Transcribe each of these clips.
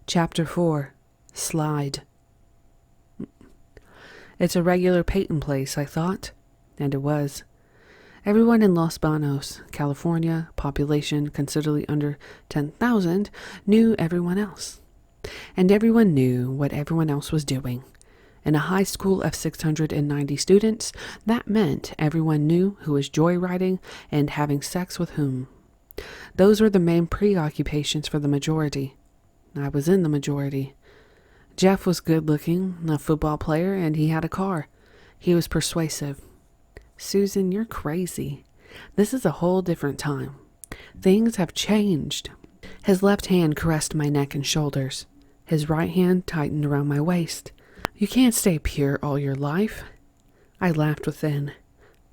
Chapter 4. Slide. It's a regular Peyton place, I thought, and it was. Everyone in Los Banos, California, population considerably under 10,000, knew everyone else. And everyone knew what everyone else was doing. In a high school of 690 students, that meant everyone knew who was joyriding and having sex with whom. Those were the main preoccupations for the majority. I was in the majority. Jeff was good-looking, a football player, and he had a car. He was persuasive. Susan, you're crazy. This is a whole different time. Things have changed. His left hand caressed my neck and shoulders. His right hand tightened around my waist. You can't stay pure all your life. I laughed within.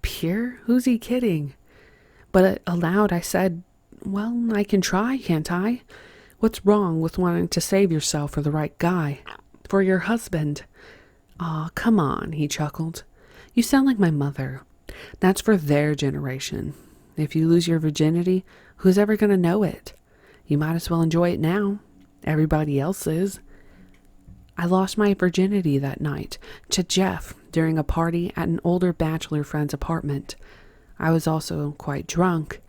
Pure? Who's he kidding? But aloud I said, well, I can try, can't I? What's wrong with wanting to save yourself for the right guy? For your husband? Aw, come on, he chuckled. You sound like my mother. That's for their generation. If you lose your virginity, who's ever going to know it? You might as well enjoy it now. Everybody else is. I lost my virginity that night to Jeff during a party at an older bachelor friend's apartment. I was also quite drunk.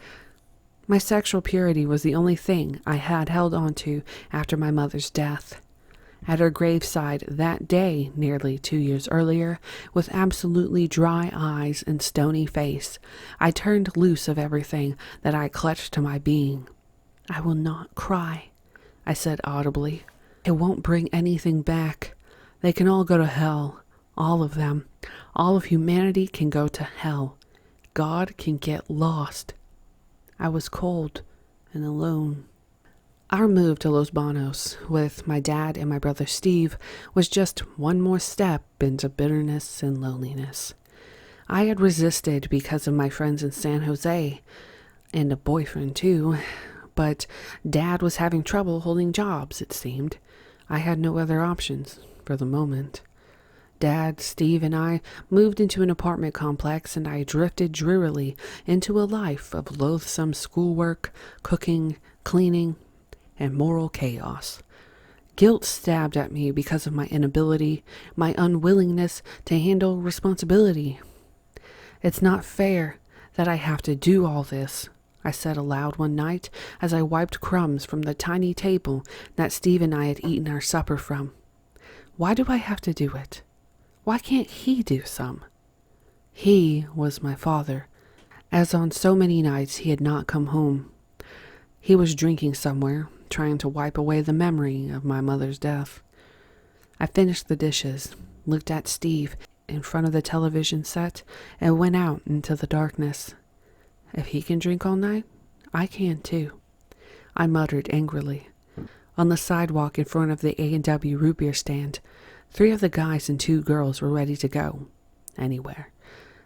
My sexual purity was the only thing I had held on to after my mother's death. At her graveside that day, nearly 2 years earlier, with absolutely dry eyes and stony face, I turned loose of everything that I clutched to my being. I will not cry, I said audibly. It won't bring anything back. They can all go to hell. All of them. All of humanity can go to hell. God can get lost. I was cold and alone. Our move to Los Banos with my dad and my brother Steve was just one more step into bitterness and loneliness. I had resisted because of my friends in San Jose, and a boyfriend too, but Dad was having trouble holding jobs, it seemed. I had no other options for the moment. Dad, Steve, and I moved into an apartment complex, and I drifted drearily into a life of loathsome schoolwork, cooking, cleaning, and moral chaos. Guilt stabbed at me because of my inability, my unwillingness to handle responsibility. It's not fair that I have to do all this, I said aloud one night as I wiped crumbs from the tiny table that Steve and I had eaten our supper from. Why do I have to do it? Why can't he do some? He was my father, as on so many nights he had not come home. He was drinking somewhere, trying to wipe away the memory of my mother's death. I finished the dishes, looked at Steve in front of the television set, and went out into the darkness. If he can drink all night, I can too, I muttered angrily. On the sidewalk in front of the A&W root beer stand, 3 of the guys and 2 girls were ready to go anywhere.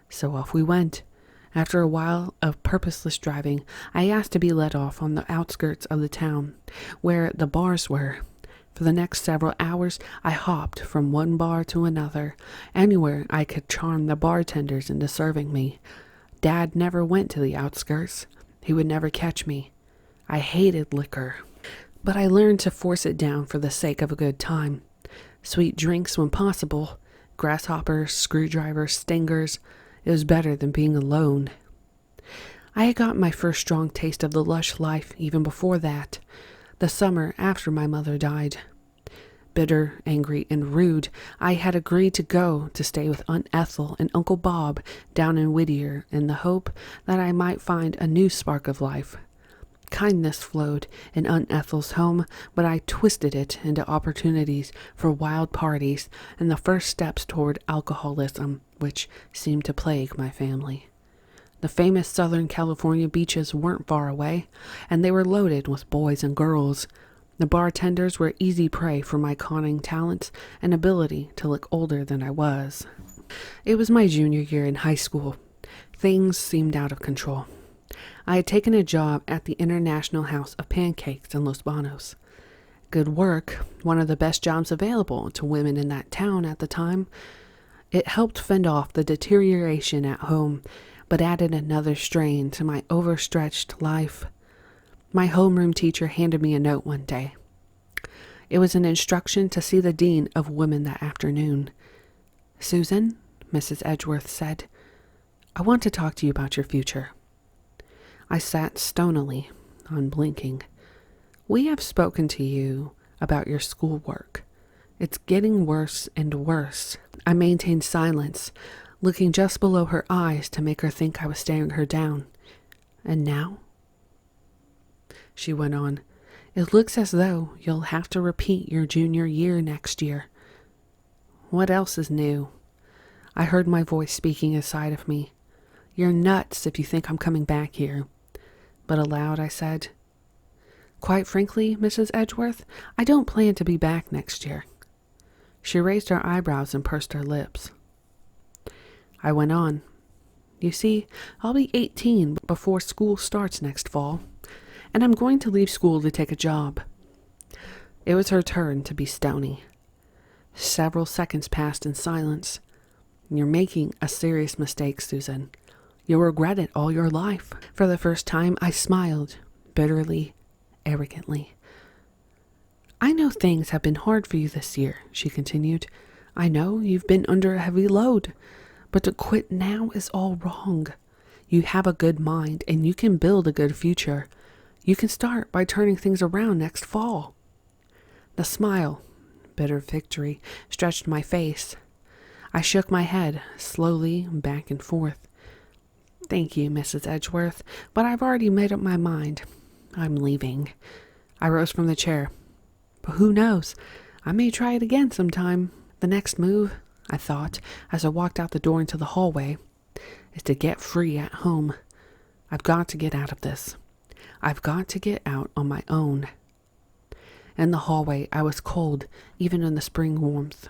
So off we went. After a while of purposeless driving, I asked to be let off on the outskirts of the town, where the bars were. For the next several hours, I hopped from one bar to another, anywhere I could charm the bartenders into serving me. Dad never went to the outskirts. He would never catch me. I hated liquor, but I learned to force it down for the sake of a good time. Sweet drinks when possible, grasshoppers, screwdrivers, stingers. It was better than being alone. I had got my first strong taste of the lush life even before that, the summer after my mother died. Bitter, angry, and rude, I had agreed to go to stay with Aunt Ethel and Uncle Bob down in Whittier in the hope that I might find a new spark of life. Kindness flowed in Aunt Ethel's home, but I twisted it into opportunities for wild parties and the first steps toward alcoholism, which seemed to plague my family. The famous Southern California beaches weren't far away, and they were loaded with boys and girls. The bartenders were easy prey for my conning talents and ability to look older than I was. It was my junior year in high school. Things seemed out of control. I had taken a job at the International House of Pancakes in Los Banos. Good work, one of the best jobs available to women in that town at the time. It helped fend off the deterioration at home, but added another strain to my overstretched life. My homeroom teacher handed me a note one day. It was an instruction to see the dean of women that afternoon. "Susan," Mrs. Edgeworth said, "I want to talk to you about your future." I sat stonily, unblinking. "We have spoken to you about your schoolwork. It's getting worse and worse." I maintained silence, looking just below her eyes to make her think I was staring her down. "And now?" she went on. "It looks as though you'll have to repeat your junior year next year." "What else is new?" I heard my voice speaking inside of me. "You're nuts if you think I'm coming back here." But aloud I said, "Quite frankly, Mrs. Edgeworth, I don't plan to be back next year." She raised her eyebrows and pursed her lips. I went on. "You see, I'll be 18 before school starts next fall, and I'm going to leave school to take a job." It was her turn to be stony. Several seconds passed in silence. "You're making a serious mistake, Susan. You'll regret it all your life." For the first time, I smiled, bitterly, arrogantly. "I know things have been hard for you this year," she continued. "I know you've been under a heavy load, but to quit now is all wrong. You have a good mind, and you can build a good future. You can start by turning things around next fall." The smile, bitter victory, stretched my face. I shook my head, slowly, back and forth. "Thank you, Mrs. Edgeworth, but I've already made up my mind. I'm leaving." I rose from the chair. "But who knows? I may try it again sometime. The next move," I thought, as I walked out the door into the hallway, "is to get free at home. I've got to get out of this. I've got to get out on my own." In the hallway, I was cold, even in the spring warmth.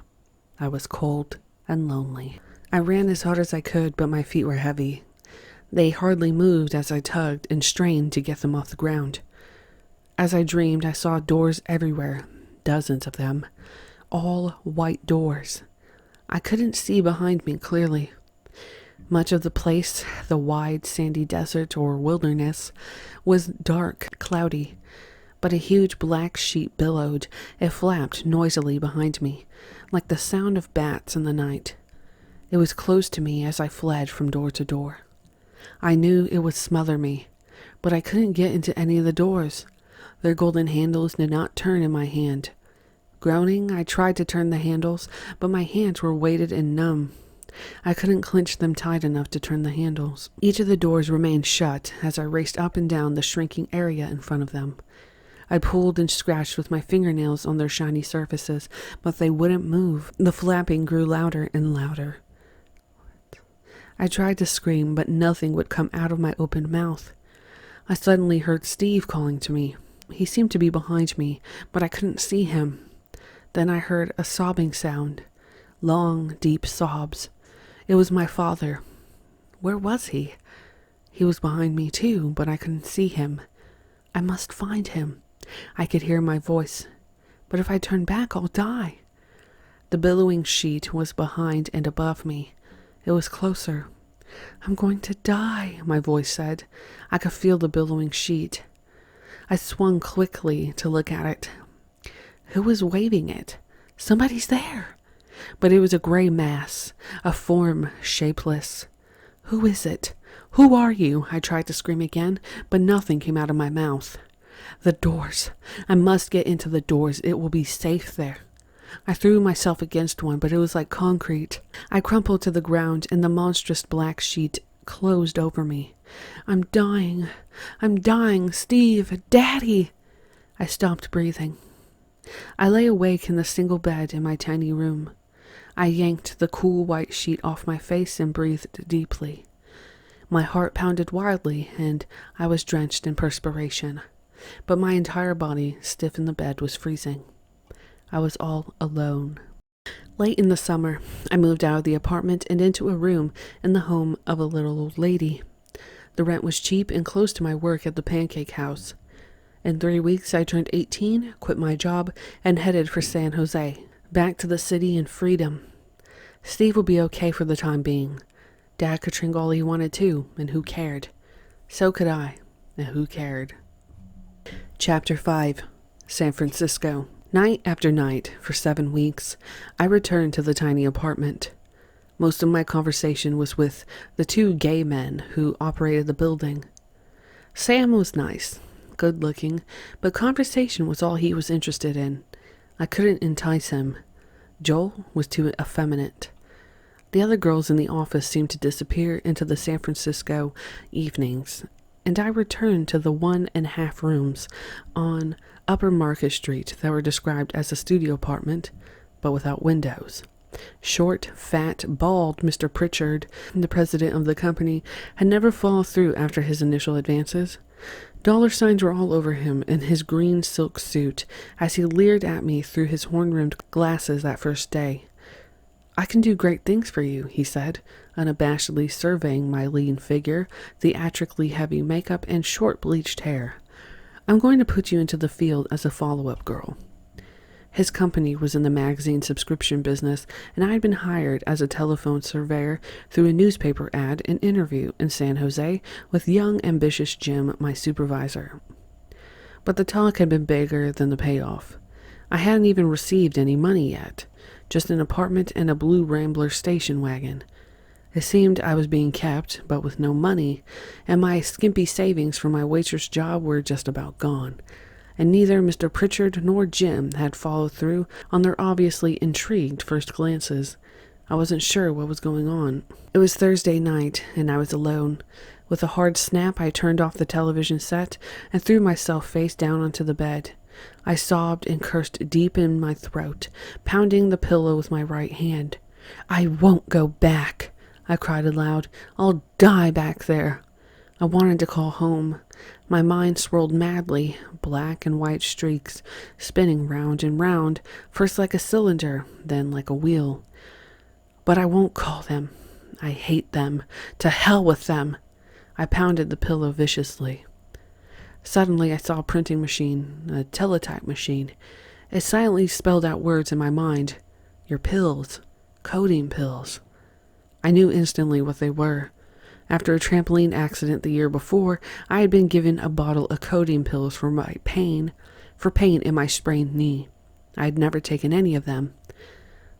I was cold and lonely. I ran as hard as I could, but my feet were heavy. They hardly moved as I tugged and strained to get them off the ground. As I dreamed, I saw doors everywhere, dozens of them, all white doors. I couldn't see behind me clearly. Much of the place, the wide sandy desert or wilderness, was dark, cloudy, but a huge black sheet billowed. It flapped noisily behind me, like the sound of bats in the night. It was close to me as I fled from door to door. I knew it would smother me, but I couldn't get into any of the doors. Their golden handles did not turn in my hand. Groaning, I tried to turn the handles, but my hands were weighted and numb. I couldn't clench them tight enough to turn the handles. Each of the doors remained shut as I raced up and down the shrinking area in front of them. I pulled and scratched with my fingernails on their shiny surfaces, but they wouldn't move. The flapping grew louder and louder. I tried to scream, but nothing would come out of my opened mouth. I suddenly heard Steve calling to me. He seemed to be behind me, but I couldn't see him. Then I heard a sobbing sound. Long, deep sobs. It was my father. Where was he? He was behind me too, but I couldn't see him. I must find him. I could hear my voice. But if I turn back, I'll die. The billowing sheet was behind and above me. It was closer. "I'm going to die," my voice said. I could feel the billowing sheet. I swung quickly to look at it. Who was waving it? Somebody's there. But it was a gray mass, a form shapeless. "Who is it? Who are you?" I tried to scream again, but nothing came out of my mouth. The doors. I must get into the doors. It will be safe there. I threw myself against one, but it was like concrete. I crumpled to the ground, and the monstrous black sheet closed over me. I'm dying. I'm dying. Steve, Daddy. I stopped breathing. I lay awake in the single bed in my tiny room. I yanked the cool white sheet off my face and breathed deeply. My heart pounded wildly, and I was drenched in perspiration. But my entire body, stiff in the bed, was freezing. I was all alone. Late in the summer, I moved out of the apartment and into a room in the home of a little old lady. The rent was cheap and close to my work at the pancake house. In 3 weeks, I turned 18, quit my job, and headed for San Jose, back to the city and freedom. Steve would be okay for the time being. Dad could drink all he wanted to, and who cared? So could I, and who cared? Chapter 5. San Francisco. Night after night, for 7 weeks, I returned to the tiny apartment. Most of my conversation was with the 2 gay men who operated the building. Sam was nice, good-looking, but conversation was all he was interested in. I couldn't entice him. Joel was too effeminate. The other girls in the office seemed to disappear into the San Francisco evenings, and I returned to the 1.5 rooms on Upper Market Street that were described as a studio apartment, but without windows. Short, fat, bald Mr. Pritchard, the president of the company, had never followed through after his initial advances. Dollar signs were all over him in his green silk suit as he leered at me through his horn-rimmed glasses that first day. "I can do great things for you," he said, unabashedly surveying my lean figure, theatrically heavy makeup, and short bleached hair. "I'm going to put you into the field as a follow-up girl." His company was in the magazine subscription business, and I had been hired as a telephone surveyor through a newspaper ad and interview in San Jose with young, ambitious Jim, my supervisor. But the talk had been bigger than the payoff. I hadn't even received any money yet, just an apartment and a blue Rambler station wagon. It seemed I was being kept, but with no money, and my skimpy savings for my waitress job were just about gone. And neither Mr. Pritchard nor Jim had followed through on their obviously intrigued first glances. I wasn't sure what was going on. It was Thursday night, and I was alone. With a hard snap, I turned off the television set and threw myself face down onto the bed. I sobbed and cursed deep in my throat, pounding the pillow with my right hand. "I won't go back," I cried aloud. "I'll die back there." I wanted to call home. My mind swirled madly, black and white streaks, spinning round and round, first like a cylinder, then like a wheel. But I won't call them. I hate them. To hell with them. I pounded the pillow viciously. Suddenly I saw a printing machine, a teletype machine. It silently spelled out words in my mind. "Your pills. Codeine pills." I knew instantly what they were. After a trampoline accident the year before, I had been given a bottle of codeine pills for pain in my sprained knee. I had never taken any of them.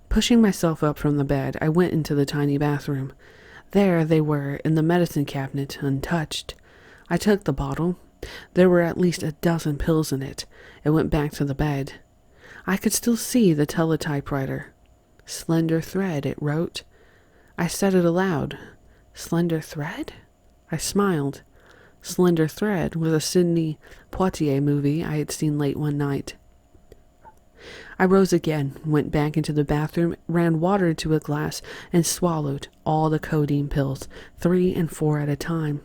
Pushing myself up from the bed, I went into the tiny bathroom. There they were in the medicine cabinet, untouched. I took the bottle. There were at least 12 pills in it, and went back to the bed. I could still see the teletypewriter. "Slender thread," it wrote. I said it aloud. "Slender thread?" I smiled. Slender Thread was a Sidney Poitier movie I had seen late one night. I rose again, went back into the bathroom, ran water into a glass, and swallowed all the codeine pills, 3 and 4 at a time.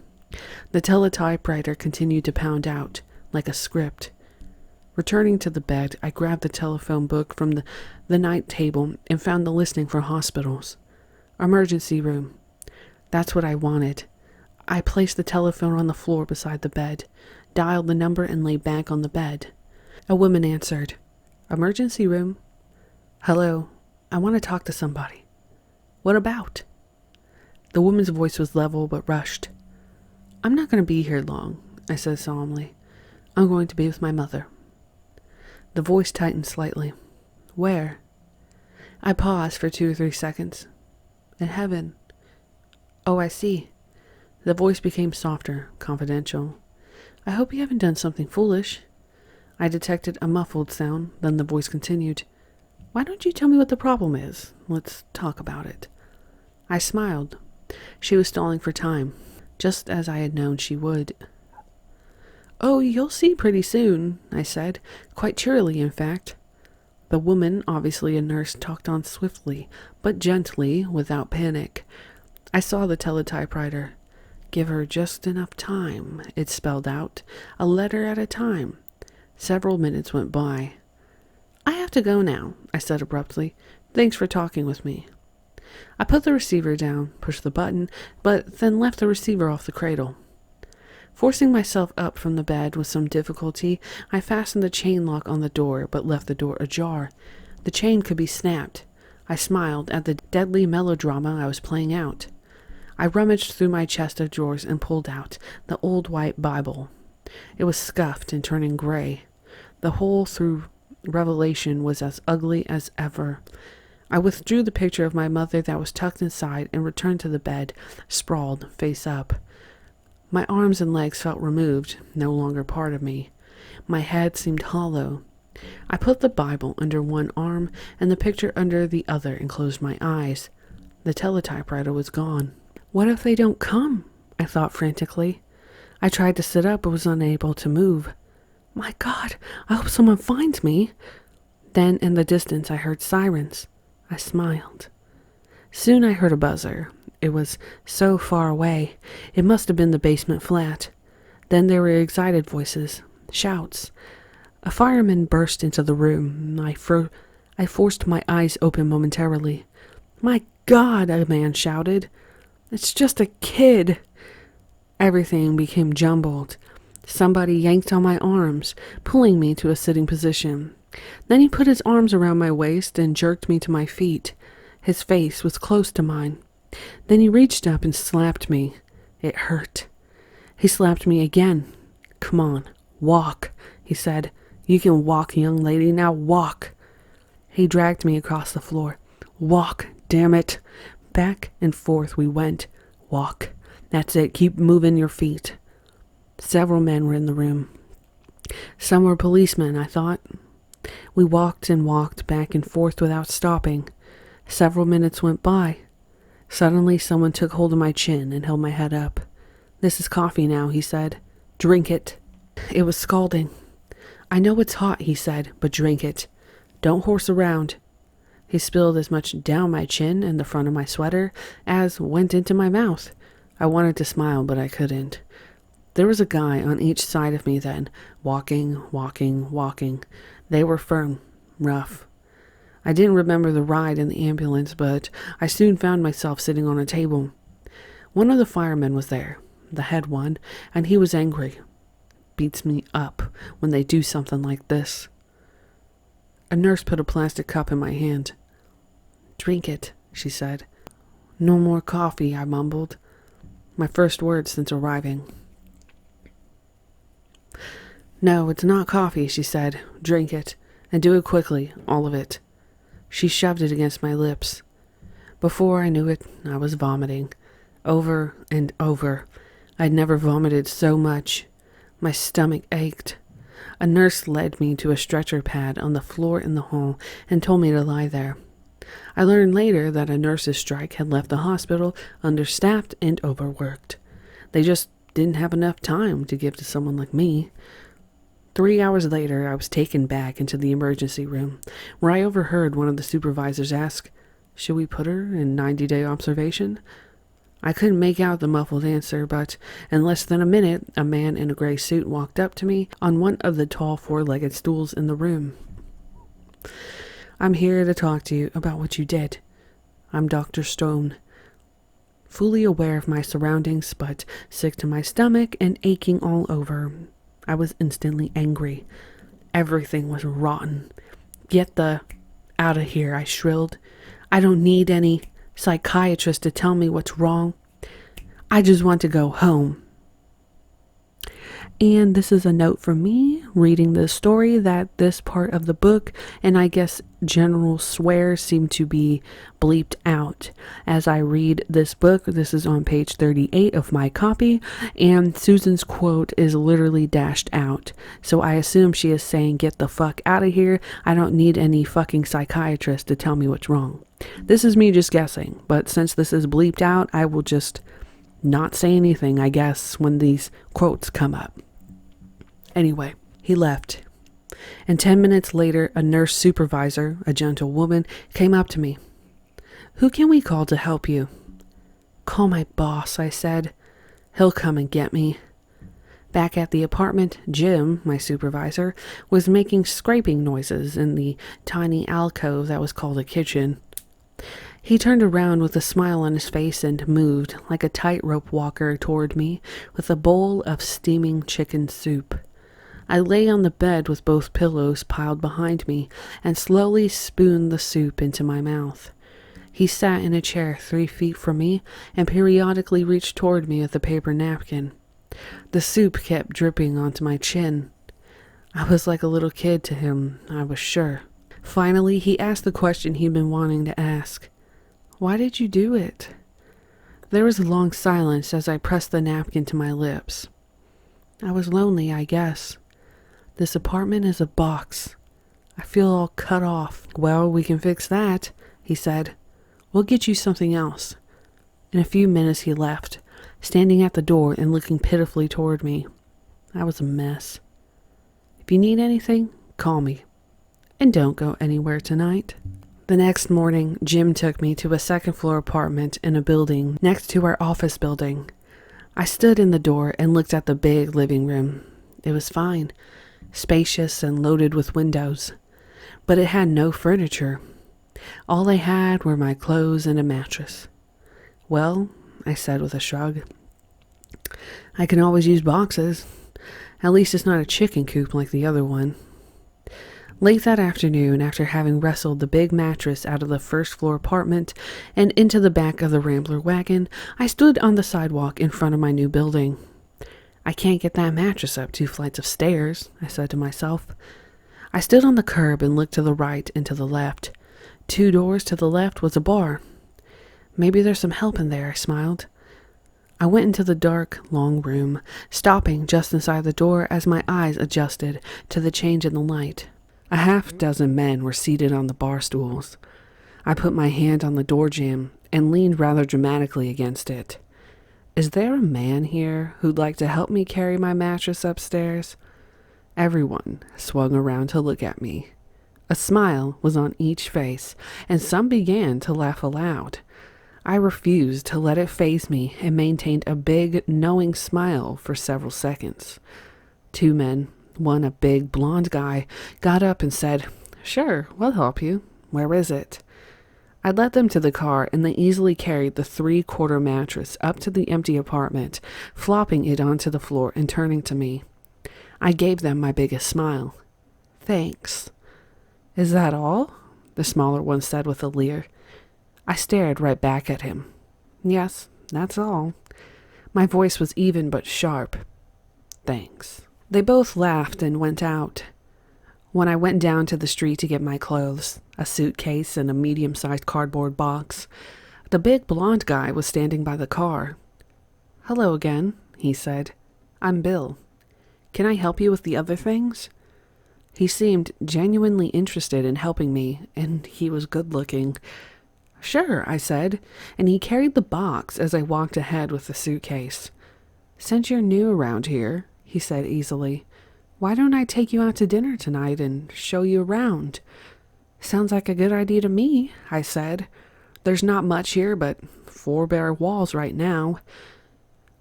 The teletypewriter continued to pound out, like a script. Returning to the bed, I grabbed the telephone book from the night table and found the listing for hospitals. Emergency room. That's what I wanted. I placed the telephone on the floor beside the bed, dialed the number, and lay back on the bed. A woman answered. "Emergency room." "Hello. I want to talk to somebody." "What about?" The woman's voice was level but rushed. "I'm not going to be here long," I said solemnly. "I'm going to be with my mother." The voice tightened slightly. "Where?" I paused for 2 or 3 seconds. "In heaven." "Oh, I see." The voice became softer, confidential. "I hope you haven't done something foolish." I detected a muffled sound, then the voice continued. "Why don't you tell me what the problem is? Let's talk about it." I smiled. She was stalling for time, just as I had known she would. "Oh, you'll see pretty soon," I said, quite cheerily, in fact. The woman, obviously a nurse, talked on swiftly, but gently, without panic. I saw the teletypewriter. "Give her just enough time," it spelled out, a letter at a time. Several minutes went by. "I have to go now," I said abruptly. "Thanks for talking with me." I put the receiver down, pushed the button, but then left the receiver off the cradle. Forcing myself up from the bed with some difficulty, I fastened the chain lock on the door, but left the door ajar. The chain could be snapped. I smiled at the deadly melodrama I was playing out. I rummaged through my chest of drawers and pulled out the old white Bible. It was scuffed and turning gray. The hole through revelation was as ugly as ever. I withdrew the picture of my mother that was tucked inside and returned to the bed, sprawled, face up. My arms and legs felt removed, no longer part of me. My head seemed hollow. I put the Bible under one arm and the picture under the other and closed my eyes. The teletypewriter was gone. What if they don't come? I thought frantically. I tried to sit up but was unable to move. My God, I hope someone finds me. Then in the distance I heard sirens. I smiled. Soon I heard a buzzer. It was so far away. It must have been the basement flat. Then there were excited voices, shouts. A fireman burst into the room. I forced my eyes open momentarily. My God, a man shouted. It's just a kid. Everything became jumbled. Somebody yanked on my arms, pulling me to a sitting position. Then he put his arms around my waist and jerked me to my feet. His face was close to mine. Then he reached up and slapped me. It hurt. He slapped me again. Come on, walk, he said. You can walk, young lady, now walk. He dragged me across the floor. Walk, damn it. Back and forth we went. Walk. That's it, keep moving your feet. Several men were in the room. Some were policemen, I thought. We walked and walked back and forth without stopping. Several minutes went by. Suddenly someone took hold of my chin and held my head up. This is coffee now, he said. Drink it. It was scalding. I know it's hot, he said, but drink it. Don't horse around. He spilled as much down my chin and the front of my sweater as went into my mouth. I wanted to smile, but I couldn't. There was a guy on each side of me then, walking. They were firm, rough. I didn't remember the ride in the ambulance, but I soon found myself sitting on a table. One of the firemen was there, the head one, and he was angry. Beats me up when they do something like this. A nurse put a plastic cup in my hand. Drink it, she said. No more coffee, I mumbled. My first words since arriving. No, it's not coffee, she said. Drink it, and do it quickly, all of it. She shoved it against my lips. Before I knew it, I was vomiting. Over and over. I'd never vomited so much. My stomach ached. A nurse led me to a stretcher pad on the floor in the hall and told me to lie there. I learned later that a nurse's strike had left the hospital understaffed and overworked. They just didn't have enough time to give to someone like me. 3 hours later, I was taken back into the emergency room, where I overheard one of the supervisors ask, "Should we put her in 90-day observation?" I couldn't make out the muffled answer, but in less than a minute, a man in a gray suit walked up to me on one of the tall four-legged stools in the room. I'm here to talk to you about what you did. I'm Dr. Stone. Fully aware of my surroundings, but sick to my stomach and aching all over, I was instantly angry. Everything was rotten. Get the out of here, I shrilled. I don't need any psychiatrist to tell me what's wrong. I just want to go home. And this is a note from me reading the story that this part of the book and I guess general swears seem to be bleeped out. As I read this book, this is on page 38 of my copy, and Susan's quote is literally dashed out. So I assume she is saying, get the fuck out of here. I don't need any fucking psychiatrist to tell me what's wrong. This is me just guessing, but since this is bleeped out, I will just not say anything, I guess, when these quotes come up. Anyway, he left. And 10 minutes later, a nurse supervisor, a gentle woman, came up to me. Who can we call to help you? Call my boss, I said. He'll come and get me. Back at the apartment, Jim, my supervisor, was making scraping noises in the tiny alcove that was called a kitchen. He turned around with a smile on his face and moved like a tightrope walker toward me with a bowl of steaming chicken soup. I lay on the bed with both pillows piled behind me and slowly spooned the soup into my mouth. He sat in a chair 3 feet from me and periodically reached toward me with a paper napkin. The soup kept dripping onto my chin. I was like a little kid to him, I was sure. Finally, he asked the question he'd been wanting to ask. Why did you do it? There was a long silence as I pressed the napkin to my lips. I was lonely, I guess. This apartment is a box. I feel all cut off. Well, we can fix that, he said. We'll get you something else. In a few minutes he left, standing at the door and looking pitifully toward me. I was a mess. If you need anything, call me. And don't go anywhere tonight. The next morning, Jim took me to a second-floor apartment in a building next to our office building. I stood in the door and looked at the big living room. It was fine, spacious and loaded with windows, but it had no furniture. All I had were my clothes and a mattress. Well, I said with a shrug, I can always use boxes. At least it's not a chicken coop like the other one. Late that afternoon, after having wrestled the big mattress out of the first-floor apartment and into the back of the Rambler wagon, I stood on the sidewalk in front of my new building. I can't get that mattress up 2 flights of stairs, I said to myself. I stood on the curb and looked to the right and to the left. 2 doors to the left was a bar. Maybe there's some help in there, I smiled. I went into the dark, long room, stopping just inside the door as my eyes adjusted to the change in the light. A half-dozen men were seated on the bar stools. I put my hand on the door jamb and leaned rather dramatically against it. Is there a man here who'd like to help me carry my mattress upstairs? Everyone swung around to look at me. A smile was on each face, and some began to laugh aloud. I refused to let it faze me and maintained a big, knowing smile for several seconds. 2 men, one a big blonde guy, got up and said, Sure, we'll help you. Where is it? I led them to the car, and they easily carried the 3/4 mattress up to the empty apartment, flopping it onto the floor and turning to me. I gave them my biggest smile. Thanks. Is that all? The smaller one said with a leer. I stared right back at him. Yes, that's all. My voice was even but sharp. Thanks. They both laughed and went out. When I went down to the street to get my clothes, a suitcase and a medium-sized cardboard box, the big blonde guy was standing by the car. Hello again, he said. I'm Bill. Can I help you with the other things? He seemed genuinely interested in helping me, and he was good-looking. Sure, I said, and he carried the box as I walked ahead with the suitcase. Since you're new around here, he said easily, why don't I take you out to dinner tonight and show you around? Sounds like a good idea to me, I said. There's not much here but 4 bare walls right now.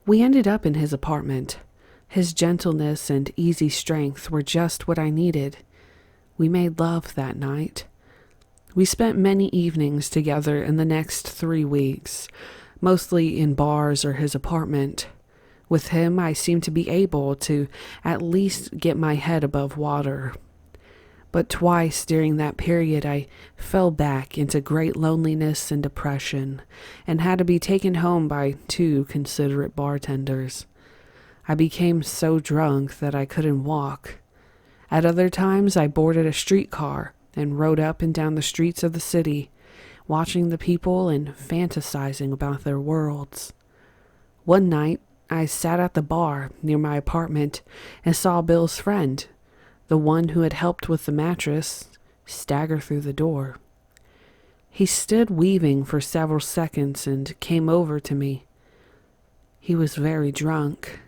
We ended up in his apartment. His gentleness and easy strength were just what I needed. We made love that night. We spent many evenings together in the next 3 weeks, mostly in bars or his apartment. With him, I seemed to be able to at least get my head above water. But twice during that period, I fell back into great loneliness and depression and had to be taken home by 2 considerate bartenders. I became so drunk that I couldn't walk. At other times, I boarded a streetcar and rode up and down the streets of the city, watching the people and fantasizing about their worlds. One night, I sat at the bar near my apartment and saw Bill's friend, the one who had helped with the mattress, stagger through the door. He stood weaving for several seconds and came over to me. He was very drunk.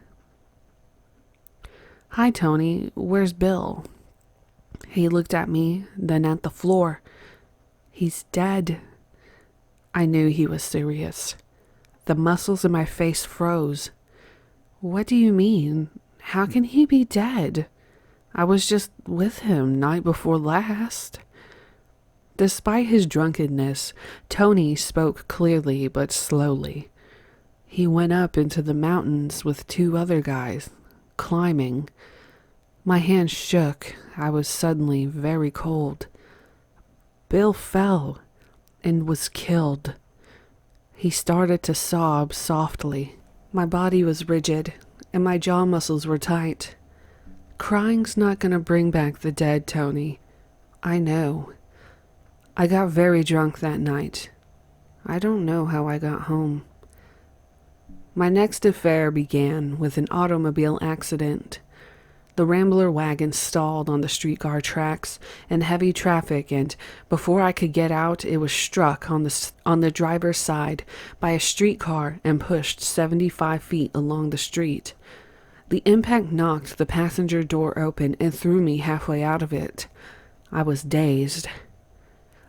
Hi, Tony. Where's Bill? He looked at me, then at the floor. He's dead. I knew he was serious. The muscles in my face froze. What do you mean? How can he be dead? I was just with him night before last. Despite his drunkenness, Tony spoke clearly but slowly. He went up into the mountains with 2 other guys, climbing. My hands shook. I was suddenly very cold. Bill fell and was killed. He started to sob softly. My body was rigid, and my jaw muscles were tight. Crying's not gonna bring back the dead, Tony. I know. I got very drunk that night. I don't know how I got home. My next affair began with an automobile accident. The Rambler wagon stalled on the streetcar tracks in heavy traffic, and before I could get out, it was struck on the driver's side by a streetcar and pushed 75 feet along the street. The impact knocked the passenger door open and threw me halfway out of it. I was dazed.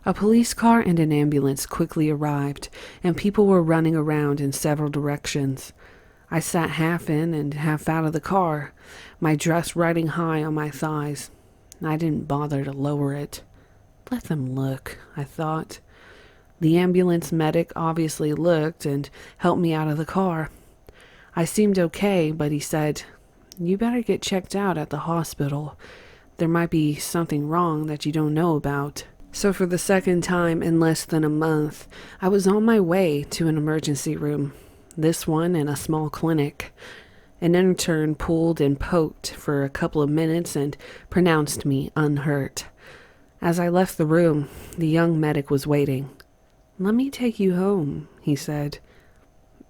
A police car and an ambulance quickly arrived, and people were running around in several directions. I sat half in and half out of the car, my dress riding high on my thighs. I didn't bother to lower it. Let them look, I thought. The ambulance medic obviously looked and helped me out of the car. I seemed okay, but he said, "You better get checked out at the hospital. There might be something wrong that you don't know about." So for the second time in less than a month, I was on my way to an emergency room. This one in a small clinic. An intern pulled and poked for a couple of minutes and pronounced me unhurt. As I left the room, the young medic was waiting. "Let me take you home," he said.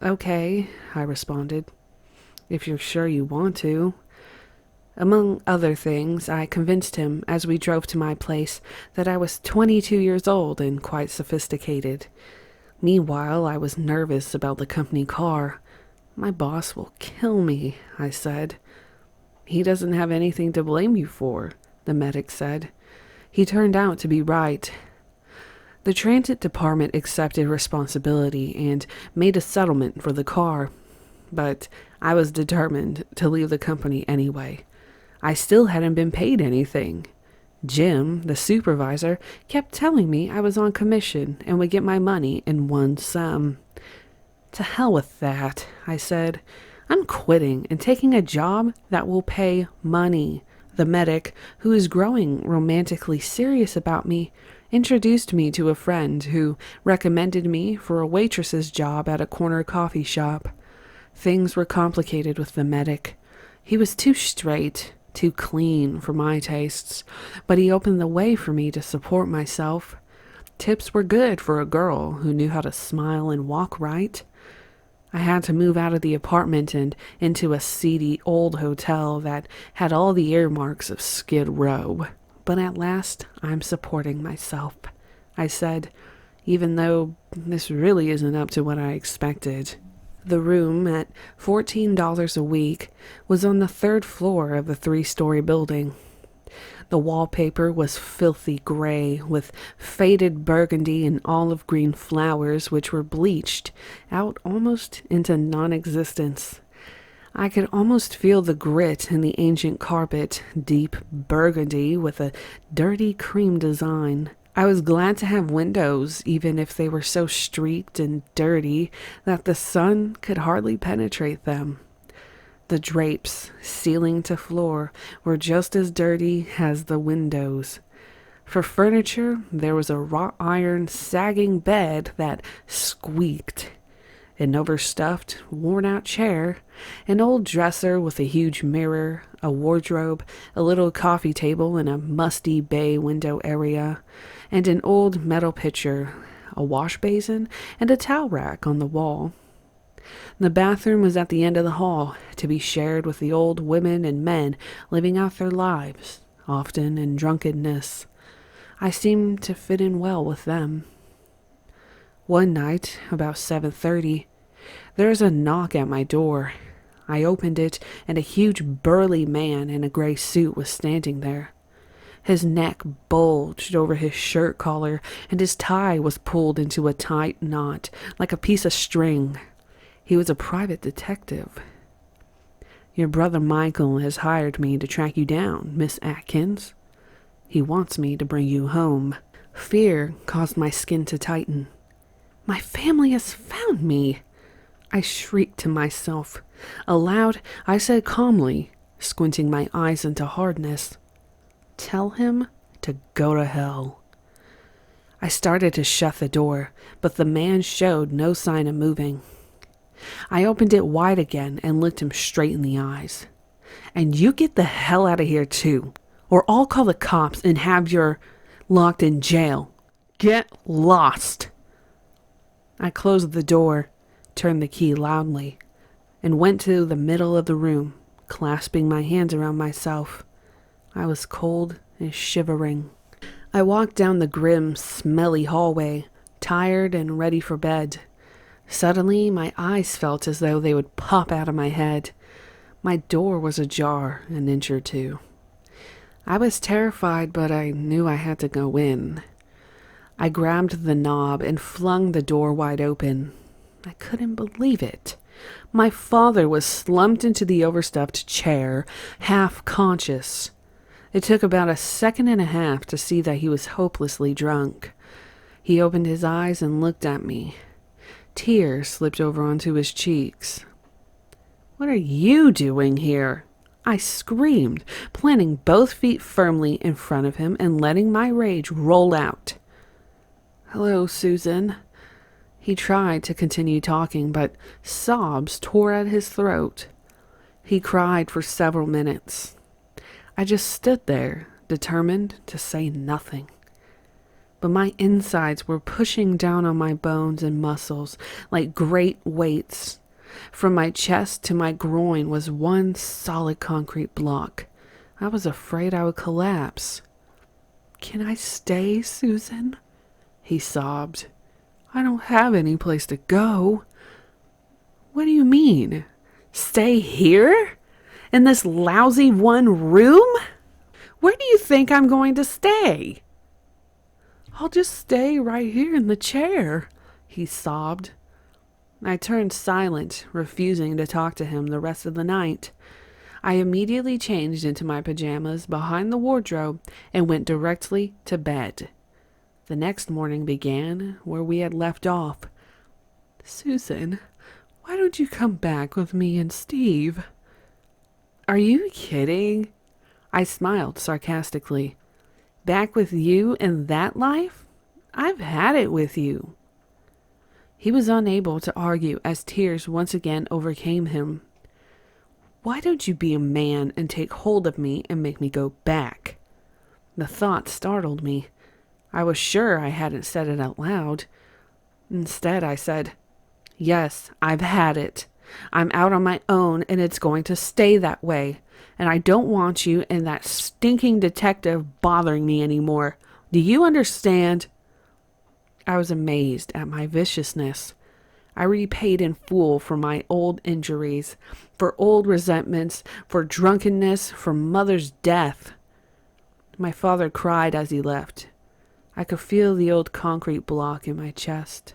"Okay," I responded. "If you're sure you want to." Among other things, I convinced him as we drove to my place that I was 22 years old and quite sophisticated. Meanwhile, I was nervous about the company car. "My boss will kill me," I said. "He doesn't have anything to blame you for," the medic said. He turned out to be right. The transit department accepted responsibility and made a settlement for the car, but I was determined to leave the company anyway. I still hadn't been paid anything. Jim, the supervisor, kept telling me I was on commission and would get my money in one sum. "To hell with that," I said. "I'm quitting and taking a job that will pay money." The medic, who is growing romantically serious about me, introduced me to a friend who recommended me for a waitress's job at a corner coffee shop. Things were complicated with the medic. He was too straight, too clean for my tastes, but he opened the way for me to support myself. Tips were good for a girl who knew how to smile and walk right. I had to move out of the apartment and into a seedy old hotel that had all the earmarks of Skid Row. But at last, I'm supporting myself, I said, even though this really isn't up to what I expected. The room, at $14 a week, was on the third floor of a 3-story building. The wallpaper was filthy gray, with faded burgundy and olive green flowers which were bleached out almost into non-existence. I could almost feel the grit in the ancient carpet, deep burgundy with a dirty cream design. I was glad to have windows, even if they were so streaked and dirty that the sun could hardly penetrate them. The drapes, ceiling to floor, were just as dirty as the windows. For furniture, there was a wrought iron sagging bed that squeaked, an overstuffed, worn-out chair, an old dresser with a huge mirror, a wardrobe, a little coffee table in a musty bay window area, and an old metal pitcher, a wash basin, and a towel rack on the wall. The bathroom was at the end of the hall, to be shared with the old women and men living out their lives, often in drunkenness. I seemed to fit in well with them. One night, about 7:30, there was a knock at my door. I opened it, and a huge burly man in a gray suit was standing there. His neck bulged over his shirt collar, and his tie was pulled into a tight knot, like a piece of string. He was a private detective. "Your brother Michael has hired me to track you down, Miss Atkins. He wants me to bring you home." Fear caused my skin to tighten. "My family has found me!" I shrieked to myself. Aloud, I said calmly, squinting my eyes into hardness, "Tell him to go to hell." I started to shut the door, but the man showed no sign of moving. I opened it wide again and looked him straight in the eyes. And you get the hell out of here too, or I'll call the cops and have you locked in jail. Get lost. I closed the door, turned the key loudly, and went to the middle of the room, clasping my hands around myself. I was cold and shivering. I walked down the grim, smelly hallway, tired and ready for bed. Suddenly, my eyes felt as though they would pop out of my head. My door was ajar an inch or two. I was terrified, but I knew I had to go in. I grabbed the knob and flung the door wide open. I couldn't believe it. My father was slumped into the overstuffed chair, half conscious. It took about a second and a half to see that he was hopelessly drunk. He opened his eyes and looked at me. Tears slipped over onto his cheeks. "What are you doing here?" I screamed, planting both feet firmly in front of him and letting my rage roll out. "Hello, Susan." He tried to continue talking, but sobs tore at his throat. He cried for several minutes. I just stood there, determined to say nothing. But my insides were pushing down on my bones and muscles like great weights. From my chest to my groin was one solid concrete block. I was afraid I would collapse. "Can I stay, Susan?" he sobbed. "I don't have any place to go." "What do you mean? Stay here? In this lousy one room? Where do you think I'm going to stay?" "I'll just stay right here in the chair," he sobbed. I turned silent, refusing to talk to him the rest of the night. I immediately changed into my pajamas behind the wardrobe and went directly to bed. The next morning began where we had left off. "Susan, why don't you come back with me and Steve?" "Are you kidding?" I smiled sarcastically. "Back with you in that life? I've had it with you." He was unable to argue as tears once again overcame him. "Why don't you be a man and take hold of me and make me go back?" The thought startled me. I was sure I hadn't said it out loud. Instead, I said, "Yes, I've had it. I'm out on my own and it's going to stay that way. And I don't want you and that stinking detective bothering me anymore. Do you understand?" I was amazed at my viciousness. I repaid in full for my old injuries, for old resentments, for drunkenness, for mother's death. My father cried as he left. I could feel the old concrete block in my chest.